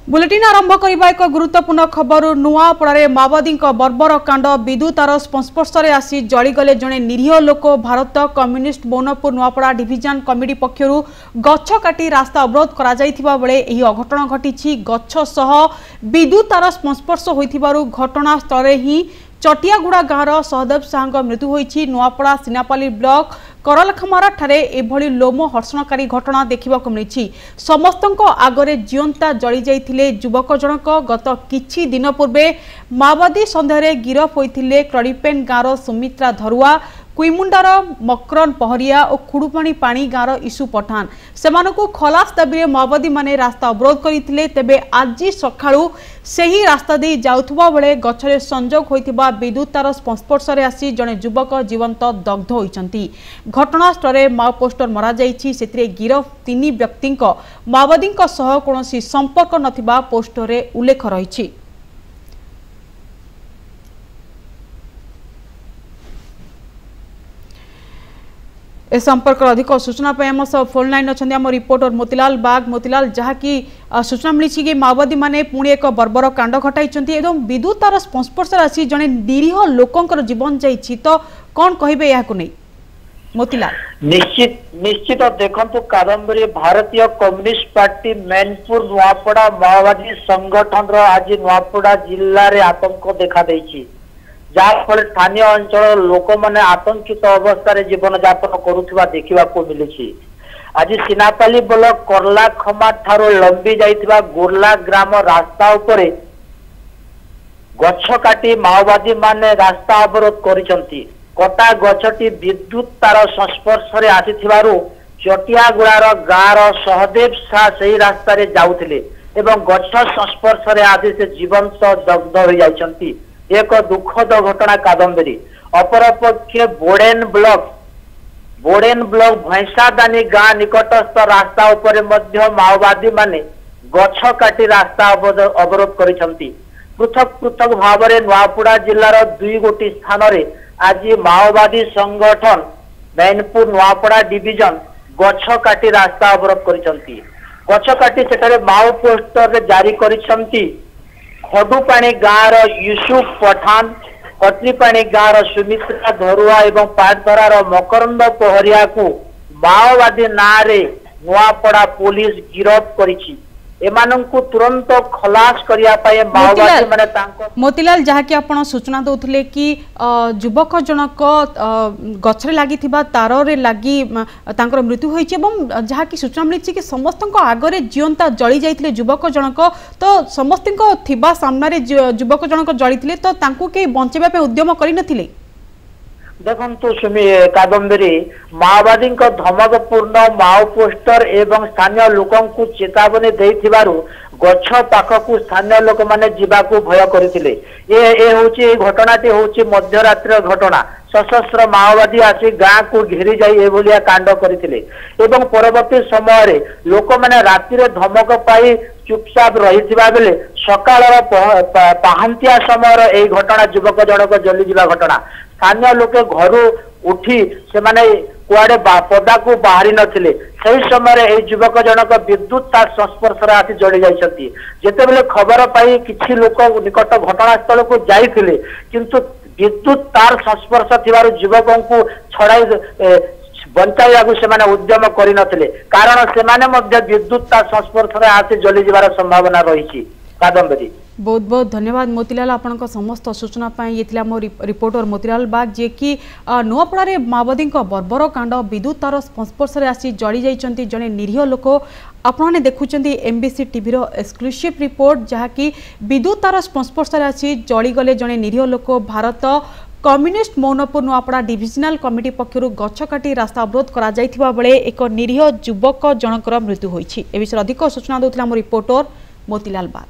Bulletin आरंभ करबा एक गुरुत्वपूर्ण खबर नुआपड़ारे माओवादी बर्बर कांड विद्युत तार संस्पर्श में आसी जलीगले जड़े निरीह लोक भारत कम्युनिस्ट मौनपुर नुआपड़ा डिविजन कमिटी पक्षर गछ काटी रास्ता अवरोध करा बेले अघटन घटी गछ सह विद्युत तार संस्पर्श होइथिबारु घटना स्थल ही चटियागुड़ा गाँवर सहदेव साहा मृत्यु होइछि। नुआपड़ा सिनापाली ब्लॉक करलखमारा ठारे एभली लोम हर्षणकारी घटना देखा मिली। समस्त आगरे जीवंता जली जाइथिले युवक जनक गत किछि दिन पूर्वे माओवादी सन्देह गिरफ होइथिले क्रडिपेन गाँवर सुमित्रा धरुआ कुईमुंडार मकरन पहरिया और खुड़ुपाणी पानी गाँवर ईसु पठान सेमानकु खलास दाबी माओवादी माने रास्ता अवरोध करथिले। तेबे आज सकाळु सेही रास्ता दे जाउथुबा बेले गछरे संजोग होइतिबा विद्युत तार संस्पर्श में आसी जड़े युवक जीवंत दग्ध होइचंती। घटनास्थल में माओ पोस्टर मरा जाइछि। सेतिरे गिरफ 3 व्यक्ति माओवादी सह कोनोसी संपर्क नथिबा पोस्टर रे उल्लेख रहिछि। ए संपर्क अधिक सूचना आम सब फोन लाइन अच्छा आम रिपोर्टर मोतीलाल बाग। मोतीलाल जहाँकि सूचना मिली कि माओवादी माने पुणी एक बर्बर कांड घटाई विद्युत तार संस्पर्श आसी जड़े निरीह लोकंकर जीवन जाइछि तो कौन कहिबे याकु नै मोतीलाल? निश्चित देखंतु कादम्बरी भारतीय कम्युनिस्ट पार्टी मैनपुर नुआपड़ा माओवादी संगठन आज नुआपड़ा जिले में आतंक देखा देइछि, जार फल स्थानीय अंचल लोक मैंने आतंकित अवस्था जीवन यापन करुवा देखा मिली। आज सिनापाली ब्लॉक करलाखमा ठारो लंबी जाइथिबा गोरला ग्राम रास्ता उपरे गछ काटी माओवादी माने रास्ता अवरोध करिसंती। कटा गछटी विद्युत तार संस्पर्श में आसीथिबारु चटियागुड़ार गाँवर सहदेव शाह सही रास्ता रे जाउथिले एवं गछ संस्पर्श में आसी से जीवंत दग्ध हो जाइसंती। एक दुखद घटना कादम्बरी। अपरपक्षे बोडेन ब्लॉक भैंसादानी गाँ निकटस्थ रास्ता उपरे मध्य माओवादी माने गछ काटी रास्ता अवरोध करिसंती। पृथक पृथक भाव में नुआपड़ा जिलार 2 गोटी स्थान रे आज माओवादी संगठन मैनपुर नुआपड़ा डिविजन गछ काटी रास्ता अवरोध करिसंती। गछ काटी सेठारे माओ पोस्टर रे जारी करिसंती। खडुपाणी गाँवर यूसुफ पठान, कटरीपाणी गाँवर सुमित्रा धरुआ एवं पाटधरार मकरंद पहरिया को माओवादी नाँ रे नुआपड़ा पुलिस गिरफ करिछि। एमानंकु तुरंत खलास करिया पाए माओवादी माने तांको मोतीलाल जहाँकि आपण सूचना दउथिले कि युवक जनक गछरे लागिथिबा तार रे लागी तांकर मृत्यु होइछि एवं जहाँकि सूचना मिली कि समस्त आगरे जीवंता जली जाइथिले युवक जनक तो समस्त थिबा सामना रे युवक जनक जलिथिले तो तांको के बंचेबा पे उद्यम करि नथिले। देखंतु सुमी कादम्बरी माओवादी धमकपूर्ण माओ पोस्टर एवं स्थानीय लोकों को चेतावनी देथिबारु गछ पाखकु स्थानीय लोक माने जीवाकू भय करथिले। ए होची घटनाटी होची मध्यरात्रि घटना। सशस्त्र माओवादी आसी गाँ को घेरी जाई एभलिया कांड करथिले एवं परवर्ती समय रे लोक माने राति रे धमक पाई चुपचाप रहिथिबा बेले सकाळर पहांतिया समय ए घटना युवक जनक जली जिबा घटना। स्थानीय लोके घरू उठी से माने कुआडे पदा को बाहरी नथिले। सही समय युवक जनक विद्युत तार संस्पर्श में आसी जड़ी जाइछंती। जेतेबेले खबर पाई किछि लोक निकट घटनास्थल को जाइथिले किंतु विद्युत तार संस्पर्श थिबारु युवकों को छड़ाई बंचाइया से माने उद्यम करि नथिले कारण से माने मध्य विद्युत तार संस्पर्श में आसी जली जिबार संभावना रहिछि। कादम्बरी बहुत बहुत धन्यवाद मोतीलाल आपनका समस्त सूचना पाई। ये थिला मो रिपोर्टर मोतीलाल बाग जे कि नुआपड़ा माओवादी बर्बर कांड विद्युत तार संस्पर्श में आसी जली जाइछंती जने निरीह लोक। आपने देखुचंती एमबीसी टीवी रो एक्सक्लूसिव रिपोर्ट जहाँकि विद्युत तार संस्पर्श में आसी जलीगले जने निरीह लोक भारत कम्युनिस्ट मौनपुर नुआपड़ा डिविजनल कमिटी पक्षर गछ काटी रास्ता अवरोध करा जाइथिबा बेले एक निरीह युवक जनकर मृत्यु होइछि। ए विषय अधिक सूचना देउथिला मो रिपोर्टर मोतीलाल बाग।